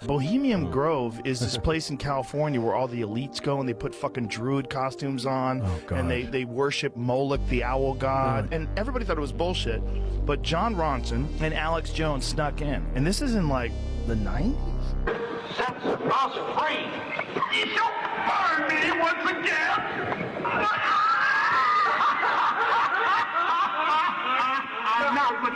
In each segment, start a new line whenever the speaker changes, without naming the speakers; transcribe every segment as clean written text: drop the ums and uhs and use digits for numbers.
Bohemian Grove is this place in California where all the elites go and they put fucking druid costumes on and they worship Moloch, the owl god, and everybody thought it was bullshit. But John Ronson and Alex Jones snuck in, and this is in like the 90s.
Sets us free. You shall burn me once again.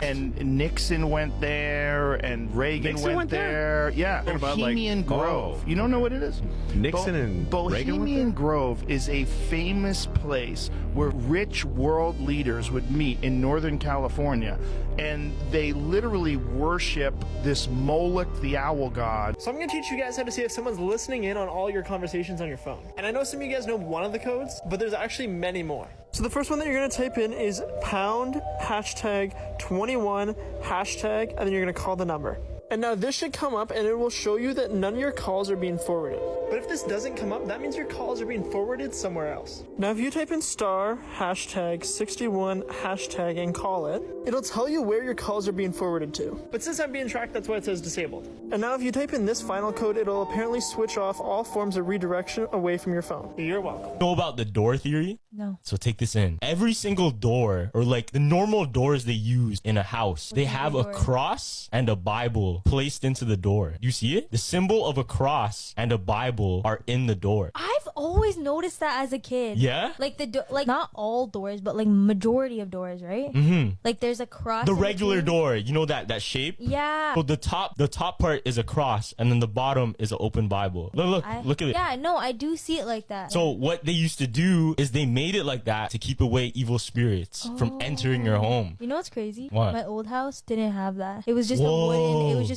And Nixon went there, and Reagan went there. Yeah, Bohemian Grove. You don't know what it is?
Nixon and Reagan went
Bohemian
there?
Grove is a famous place where rich world leaders would meet in Northern California, and they literally worship this Moloch, the owl god.
So I'm going to teach you guys how to see if someone's listening in on all your conversations on your phone. And I know some of you guys know one of the codes, but there's actually many more. So the first one that you're going to type in is pound hashtag 21 hashtag, and then you're going to call the number. And now this should come up and it will show you that none of your calls are being forwarded. But if this doesn't come up, that means your calls are being forwarded somewhere else. Now if you type in star hashtag 61 hashtag and call it, it'll tell you where your calls are being forwarded to. But since I'm being tracked, that's why it says disabled. And now if you type in this final code, it'll apparently switch off all forms of redirection away from your phone. You're welcome.
Know about the door theory?
No.
So take this in. Every single door, or like the normal doors they use in a house, they have a cross and a Bible placed into the door. You see it? The symbol of a cross and a Bible are in the door.
I've always noticed that as a kid.
Yeah?
Like like not all doors, but like majority of doors, right?
Mm-hmm.
Like there's a cross.
The
in
regular
between.
door, you know that shape?
Yeah.
So the top part is a cross, and then the bottom is an open Bible. Look at it.
Yeah, no, I do see it like that.
So what they used to do is they made it like that to keep away evil spirits from entering your home.
You know what's crazy?
What?
My old house didn't have that. It was just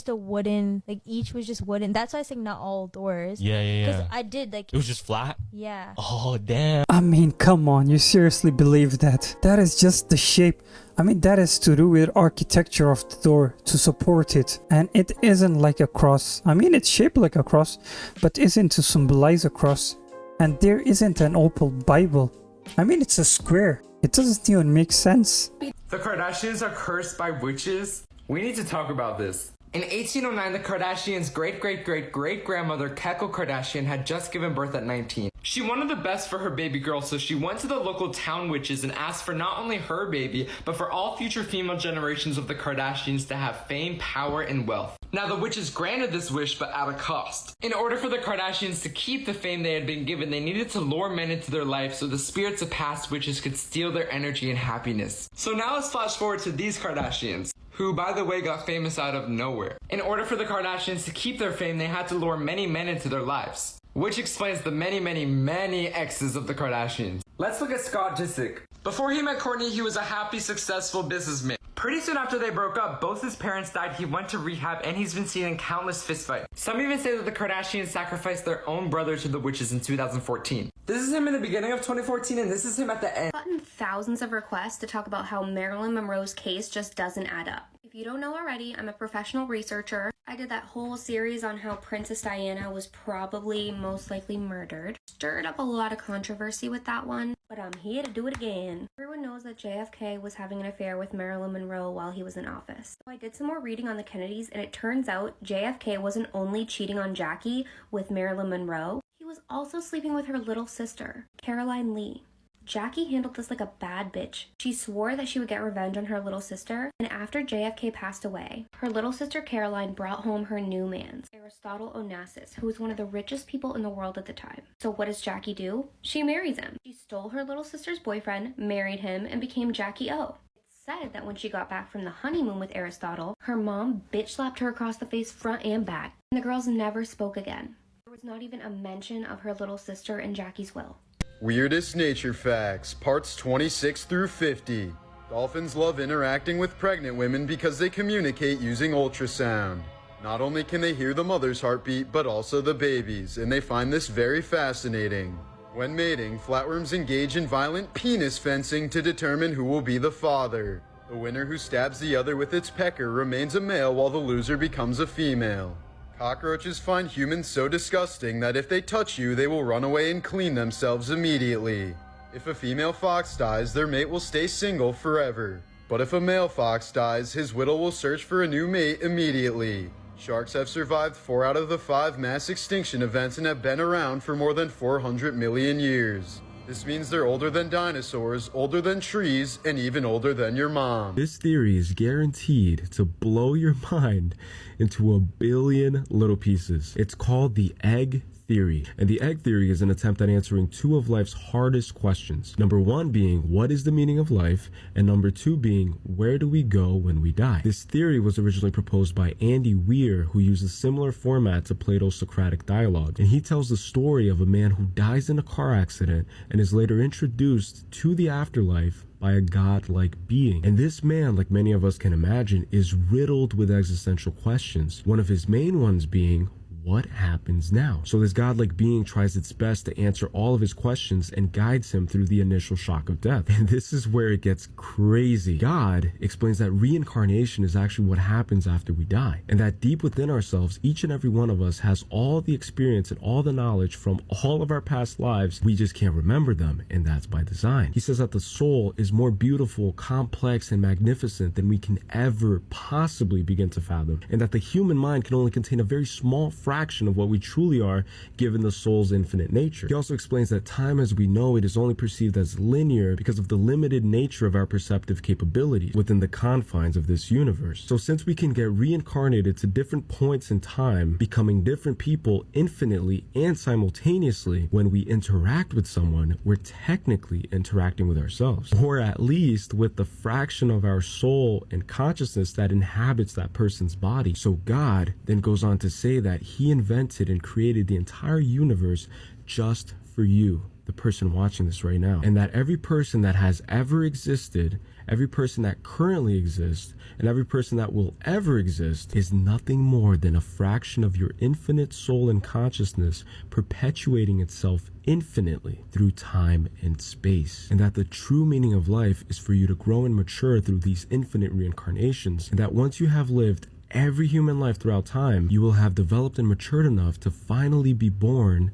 a wooden, like each was just wooden. That's why I say not all doors.
Yeah.
Because I did like.
It was just flat?
Yeah.
Oh, damn.
I mean, come on, you seriously believe that? That is just the shape. I mean, that is to do with architecture of the door to support it. And it isn't like a cross. I mean, it's shaped like a cross, but isn't to symbolize a cross. And there isn't an open Bible. I mean, it's a square. It doesn't even make sense.
The Kardashians are cursed by witches? We need to talk about this. In 1809, the Kardashians' great-great-great-great-grandmother, Kekel Kardashian, had just given birth at 19. She wanted the best for her baby girl, so she went to the local town witches and asked for not only her baby, but for all future female generations of the Kardashians to have fame, power, and wealth. Now, the witches granted this wish, but at a cost. In order for the Kardashians to keep the fame they had been given, they needed to lure men into their life so the spirits of past witches could steal their energy and happiness. So now let's flash forward to these Kardashians, who, by the way, got famous out of nowhere. In order for the Kardashians to keep their fame, they had to lure many men into their lives, which explains the many exes of the Kardashians. Let's look at Scott Disick. Before he met Kourtney, he was a happy, successful businessman. Pretty soon after they broke up, both his parents died, he went to rehab, and he's been seen in countless fistfights. Some even say that the Kardashians sacrificed their own brother to the witches in 2014. This is him in the beginning of 2014, and this is him at the end.
I've gotten thousands of requests to talk about how Marilyn Monroe's case just doesn't add up. If you don't know already, I'm a professional researcher. I did that whole series on how Princess Diana was probably most likely murdered. Stirred up a lot of controversy with that one, but I'm here to do it again. Everyone knows that JFK was having an affair with Marilyn Monroe while he was in office. So I did some more reading on the Kennedys, and it turns out JFK wasn't only cheating on Jackie with Marilyn Monroe, he was also sleeping with her little sister, Caroline Lee. Jackie handled this like a bad bitch. She swore that she would get revenge on her little sister, and after JFK passed away, her little sister Caroline brought home her new man, Aristotle Onassis, who was one of the richest people in the world at the time. So what does Jackie do? She marries him. She stole her little sister's boyfriend, married him, and became Jackie O. It's said that when she got back from the honeymoon with Aristotle, her mom bitch slapped her across the face front and back, and the girls never spoke again. There was not even a mention of her little sister in Jackie's will.
Weirdest Nature Facts, parts 26 through 50. Dolphins love interacting with pregnant women because they communicate using ultrasound. Not only can they hear the mother's heartbeat, but also the baby's, and they find this very fascinating. When mating, flatworms engage in violent penis fencing to determine who will be the father. The winner who stabs the other with its pecker remains a male while the loser becomes a female. Cockroaches find humans so disgusting that if they touch you, they will run away and clean themselves immediately. If a female fox dies, their mate will stay single forever. But if a male fox dies, his widow will search for a new mate immediately. Sharks have survived 4 out of the 5 mass extinction events and have been around for more than 400 million years. This means they're older than dinosaurs, older than trees, and even older than your mom.
This theory is guaranteed to blow your mind into a billion little pieces. It's called the egg theory. And the egg theory is an attempt at answering 2 of life's hardest questions. Number 1 being, what is the meaning of life? And number 2 being, where do we go when we die? This theory was originally proposed by Andy Weir, who used a similar format to Plato's Socratic dialogue. And he tells the story of a man who dies in a car accident and is later introduced to the afterlife by a godlike being. And this man, like many of us can imagine, is riddled with existential questions. One of his main ones being, what happens now? So this godlike being tries its best to answer all of his questions and guides him through the initial shock of death. And this is where it gets crazy. God explains that reincarnation is actually what happens after we die, and that deep within ourselves, each and every one of us has all the experience and all the knowledge from all of our past lives. We just can't remember them, and that's by design. He says that the soul is more beautiful, complex, and magnificent than we can ever possibly begin to fathom, and that the human mind can only contain a very small fraction of what we truly are given the soul's infinite nature. He also explains that time as we know it is only perceived as linear because of the limited nature of our perceptive capabilities within the confines of this universe. So since we can get reincarnated to different points in time, becoming different people infinitely and simultaneously, when we interact with someone, we're technically interacting with ourselves, or at least with the fraction of our soul and consciousness that inhabits that person's body. So God then goes on to say that he invented and created the entire universe just for you, the person watching this right now, and that every person that has ever existed, every person that currently exists, and every person that will ever exist is nothing more than a fraction of your infinite soul and consciousness perpetuating itself infinitely through time and space, and that the true meaning of life is for you to grow and mature through these infinite reincarnations, and that once you have lived every human life throughout time, you will have developed and matured enough to finally be born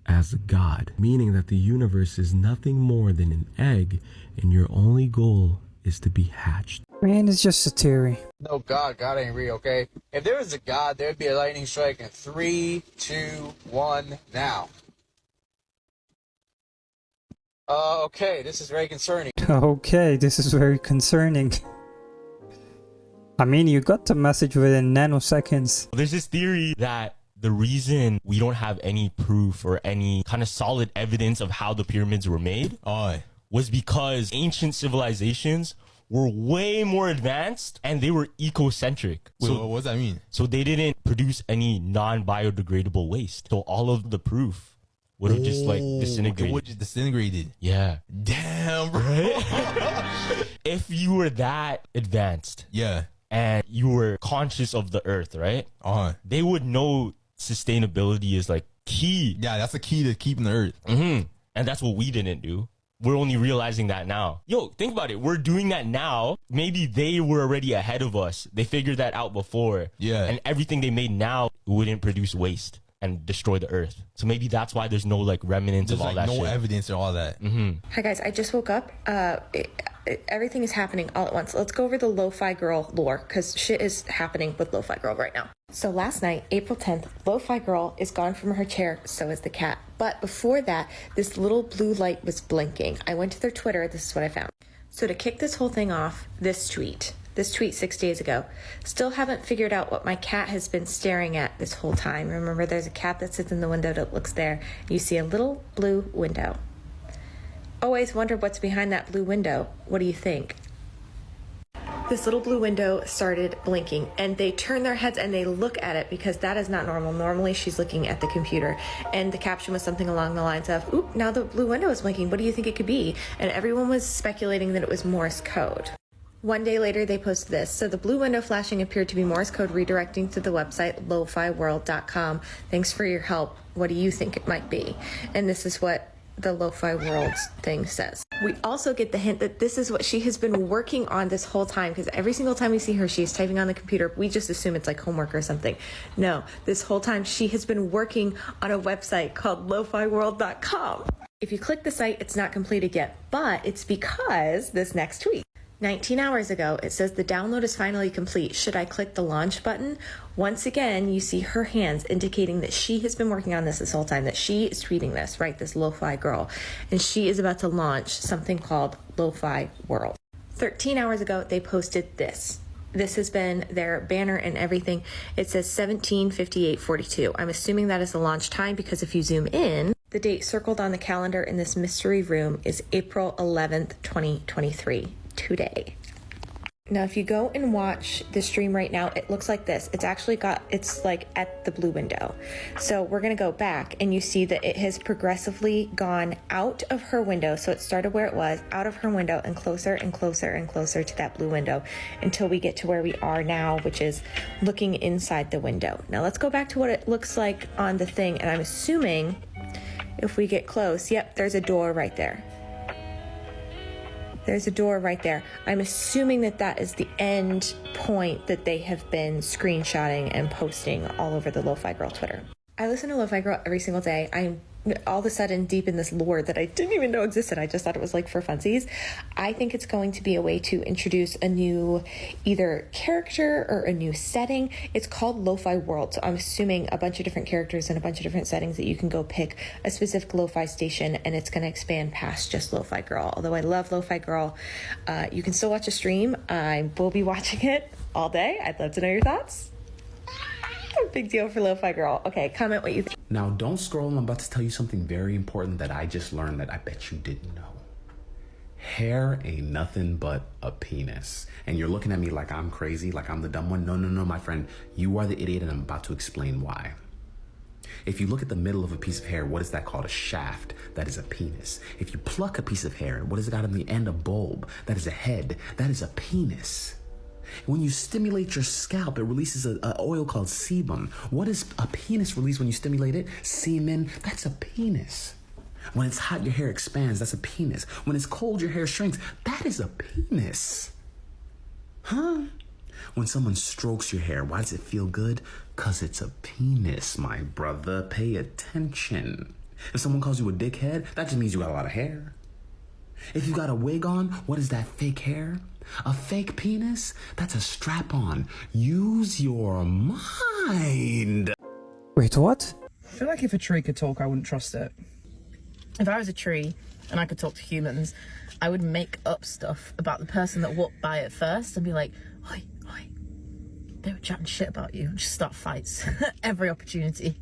as a god, meaning that the universe is nothing more than an egg and your only goal is to be hatched.
Man, it's just a theory.
No God ain't real, okay? If there was a God, there'd be a lightning strike in 3, 2, 1, now. Okay, this is very concerning.
Okay, this is very concerning. I mean, you got the message within nanoseconds.
There's this theory that the reason we don't have any proof or any kind of solid evidence of how the pyramids were made was because ancient civilizations were way more advanced and they were ecocentric.
Wait, so what does that mean?
So they didn't produce any non-biodegradable waste. So all of the proof would have just like disintegrated.
It would just disintegrated.
Yeah.
Damn, bro.
Right? If you were that advanced.
Yeah.
And you were conscious of the earth, right? They would know sustainability is like key.
Yeah, that's the key to keeping the earth.
And that's what we didn't do. We're only realizing that now. Yo, think about it. We're doing that now. Maybe they were already ahead of us. They figured that out before.
Yeah.
And everything they made now wouldn't produce waste and destroy the earth. So maybe that's why there's no like remnants of all that shit.
There's no evidence and all that.
Hi guys, I just woke up. Everything is happening all at once. Let's go over the Lo-Fi Girl lore, because shit is happening with Lo-Fi Girl right now. So last night, April 10th, Lo-Fi Girl is gone from her chair, so is the cat. But before that, this little blue light was blinking. I went to their Twitter, this is what I found. So to kick this whole thing off, this tweet 6 days ago. Still haven't figured out what my cat has been staring at this whole time. Remember, there's a cat that sits in the window that looks there. You see a little blue window. Always wondered what's behind that blue window. What do you think? This little blue window started blinking, and they turn their heads and they look at it because that is not normal. Normally she's looking at the computer, and the caption was something along the lines of, "Oop, now the blue window is blinking. What do you think it could be?" And everyone was speculating that it was Morse code. One day later, they posted this. So the blue window flashing appeared to be Morse code redirecting to the website lofiworld.com. Thanks for your help. What do you think it might be? And this is what the Lo-Fi Worlds thing says. We also get the hint that this is what she has been working on this whole time, because every single time we see her, she's typing on the computer. We just assume it's like homework or something. No, this whole time she has been working on a website called lofiworld.com. If you click the site, it's not completed yet, but it's because this next tweet. 19 hours ago, it says the download is finally complete. Should I click the launch button? Once again, you see her hands indicating that she has been working on this whole time, that she is tweeting this, right? This Lo-Fi girl. And she is about to launch something called Lo-Fi World. 13 hours ago, they posted this. This has been their banner and everything. It says 17:58:42. I'm assuming that is the launch time because if you zoom in, the date circled on the calendar in this mystery room is April 11th, 2023. Today. Now, if you go and watch the stream right now, it looks like this. It's like at the blue window. So we're going to go back and you see that it has progressively gone out of her window. So it started where it was, out of her window and closer and closer and closer to that blue window until we get to where we are now, which is looking inside the window. Now let's go back to what it looks like on the thing. And I'm assuming if we get close, yep, there's a door right there. There's a door right there. I'm assuming that that is the end point that they have been screenshotting and posting all over the Lo-Fi Girl Twitter. I listen to Lo-Fi Girl every single day. I'm all of a sudden deep in this lore that I didn't even know existed. I just thought it was like for funsies. I think it's going to be a way to introduce a new either character or a new setting. It's called Lo-Fi World. So I'm assuming a bunch of different characters and a bunch of different settings that you can go pick a specific Lo-Fi station, and it's going to expand past just Lo-Fi Girl. Although I love Lo-Fi Girl, you can still watch a stream. I will be watching it all day. I'd love to know your thoughts. Big deal for Lo-Fi Girl. Okay, comment what you think.
Now, don't scroll. I'm about to tell you something very important that I just learned that I bet you didn't know. Hair ain't nothing but a penis. And you're looking at me like I'm crazy, like I'm the dumb one. No, my friend. You are the idiot, and I'm about to explain why. If you look at the middle of a piece of hair, what is that called? A shaft. That is a penis. If you pluck a piece of hair, what is it got on the end? A bulb. That is a head. That is a penis. When you stimulate your scalp, it releases an oil called sebum. What does a penis release when you stimulate it? Semen. That's a penis. When it's hot, your hair expands. That's a penis. When it's cold, your hair shrinks. That is a penis. Huh? When someone strokes your hair, why does it feel good? 'Cause it's a penis, my brother. Pay attention. If someone calls you a dickhead, that just means you got a lot of hair. If you got a wig on, what is that, fake hair? A fake penis? That's a strap-on. Use your mind.
Wait, what?
I feel like if a tree could talk, I wouldn't trust it. If I was a tree and I could talk to humans, I would make up stuff about the person that walked by it first and be like, oi, they were chatting shit about you, and just start fights. Every opportunity.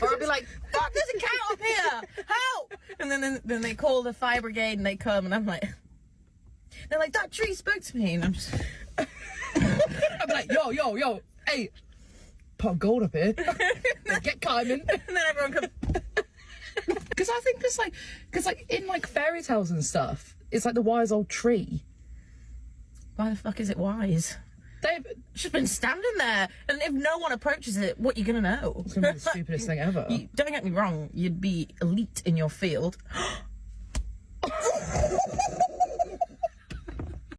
Or I'd be like, fuck, there's a cat up here, help! And then they call the fire brigade and they come and I'm like, they're like, that tree spoke to me, and I'm just I'd be like, yo, hey, put a gold up here. Get climbing. And then everyone comes. Because I think because in like fairy tales and stuff, it's like the wise old tree. Why the fuck is it wise? They've just been standing there, and if no one approaches it, what you gonna know? It's gonna be the stupidest thing ever. Don't get me wrong, you'd be elite in your field.